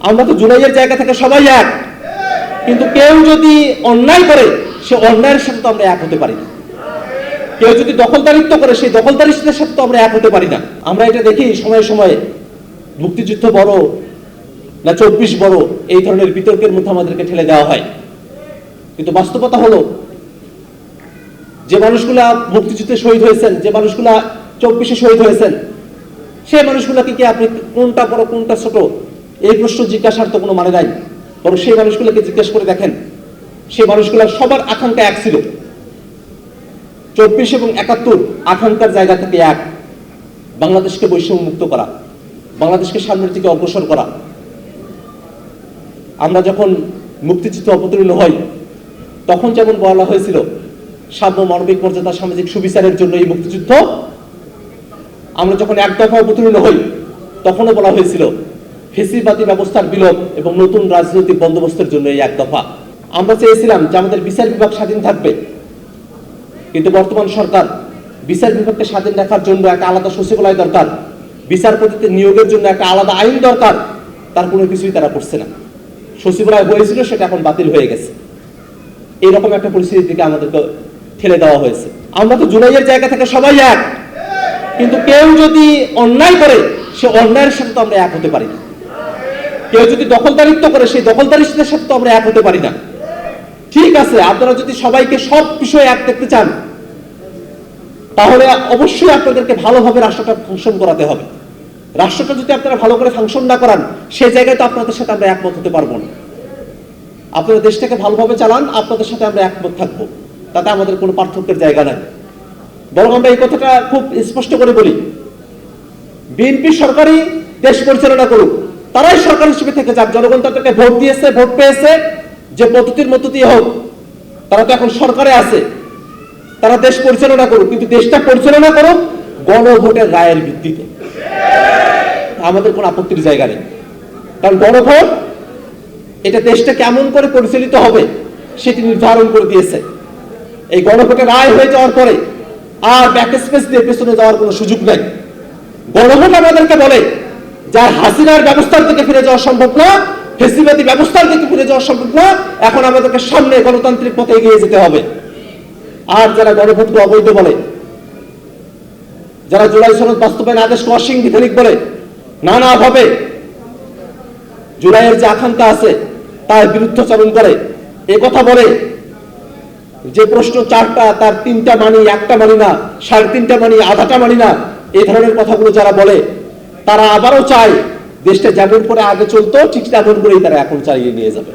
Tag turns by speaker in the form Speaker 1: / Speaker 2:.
Speaker 1: আমরা তো জুলাইয়ের জায়গা থেকে সবাই এক, কিন্তু কেউ যদি অন্যায় করে সে অন্যায়ের সাথে তো আমরা এক হতে পারি না। কেউ যদি দখলদারিত্ব করে সেই দখলদারিত্বের সাথে তো আমরা এক হতে পারি না। আমরা এটা দেখি সময়ে সময়ে মুক্তিযুদ্ধ বড় না 24 বড়, এই ধরনের বিতর্কের মধ্যে আমাদেরকে ঠেলে দেওয়া হয়। কিন্তু বাস্তবতা হলো যে মানুষগুলা মুক্তিযুদ্ধে শহীদ হয়েছেন, যে মানুষগুলা 24-এ শহীদ হয়েছেন, সেই মানুষগুলাকে কি আপনি কোনটা বড় কোনটা ছোট এই প্রশ্ন জিজ্ঞাসার তো কোনো মানে নাই। বরং সেই মানুষগুলোকে জিজ্ঞেস করে দেখেন, সেই মানুষগুলার সবার আকাঙ্ক্ষা এক ছিল। 24 এবং 71 আকাঙ্ক্ষার জায়গা থেকে এক, বাংলাদেশকে বৈষম্য মুক্ত করা, বাংলাদেশকে সামনের দিকে অগ্রসর করা। আমরা যখন মুক্তিযুদ্ধ অবতীর্ণ হই তখন যেমন বলা হয়েছিল সাম্য, মানবিক মর্যাদা, সামাজিক সুবিচারের জন্য এই মুক্তিযুদ্ধ। আমরা যখন এক দফা অবতীর্ণ হই তখনও বলা হয়েছিল ফ্যাসিবাদী ব্যবস্থার বিলোপ এবং নতুন রাজনৈতিক বন্দোবস্তের জন্য এই এক দফা। আমরা চেয়েছিলাম যে আমাদের বিচার বিভাগ স্বাধীন থাকবে, কিন্তু বর্তমান সরকার বিচার বিভাগকে স্বাধীন রাখার জন্য একটা আলাদা সচিবালয় দরকার, বিচারপতিতে নিয়োগের জন্য একটা আলাদা আইন দরকার, তার কোনো কিছুই তারা করছে না। সচিবালয় হয়েছিল সেটা এখন বাতিল হয়ে গেছে। এরকম একটা পরিস্থিতির দিকে আমাদেরকে ঠেলে দেওয়া হয়েছে। আমরা তো জুলাইয়ের জায়গা থেকে সবাই এক, কিন্তু কেউ যদি অন্যায় করে সে অন্যায়ের সাথে তো আমরা এক হতে পারি না। কেউ যদি দখলদারিত্ব করে সেই দখলদারিত্বের সাথে তো আমরা এক হতে পারি না। ঠিক আছে, আপনারা যদি সবাইকে সব বিষয়ে এক দেখতে চান তাহলে অবশ্যই আপনাদেরকে ভালোভাবে রাষ্ট্রটা ফাংশন করাতে হবে। রাষ্ট্রটা যদি আপনারা ভালো করে ফাংশন না করান সেই জায়গায় তো আপনাদের সাথে আমরা একমত হতে পারবো না। আপনারা দেশটাকে ভালোভাবে চালান, আপনাদের সাথে আমরা একমত থাকবো, তাতে আমাদের কোনো পার্থক্যের জায়গা নাই। বরং আমরা এই কথাটা খুব স্পষ্ট করে বলি, বিএনপি সরকারই দেশ পরিচালনা করুক, তারাই সরকার হিসেবে থেকে যাক। জনগণ তাদেরকে ভোট দিয়েছে, ভোট পেয়েছে, যে পদ্ধতির মধ্য দিয়ে হোক, তারা তো এখন সরকারে আছে, তারা দেশ পরিচালনা করুক, কিন্তু দেশটা পরিচালনা করুক গণভোটের রায়ের ভিত্তিতে। আমাদের কোনো আপত্তির জায়গা নেই, কারণ গণভোট এটা দেশটা কেমন করে পরিচালিত হবে সেটি নির্ধারণ করে দিয়েছে। এই গণভোটের রায় হয়ে যাওয়ার পরে আর ব্যাক স্পেস দিয়ে পেছনে যাওয়ার কোনো সুযোগ নেই। গণভোট আমাদেরকে বলে যার হাসিনার ব্যবস্থার থেকে ফিরে যাওয়া সম্ভব না, ফ্যাসিবাদী ব্যবস্থার থেকে ফিরে যাওয়া সম্ভব না, এখন আমাদেরকে সামনে গণতান্ত্রিক পথে এগিয়ে যেতে হবে। আর যারা গণভোটকে অবৈধ বলে, যারা জুলাই সনদ বাস্তবায়ন আদেশকে অসাংবিধানিক বলে, নানাভাবে জুলাইয়ের যে আকাঙ্ক্ষা আছে তার বিরুদ্ধাচরণ করে, এ কথা বলে যে প্রশ্ন 4টা তার 3টা মানি, 1টা মানি না, 3.5টা মানি, আধাটা মানি না, এই ধরনের কথাগুলো যারা বলে তারা আবারও চায় দেশটা যেমন করে আগে চলতো ঠিক তেমন করেই তারা এখন চালিয়ে নিয়ে যাবে।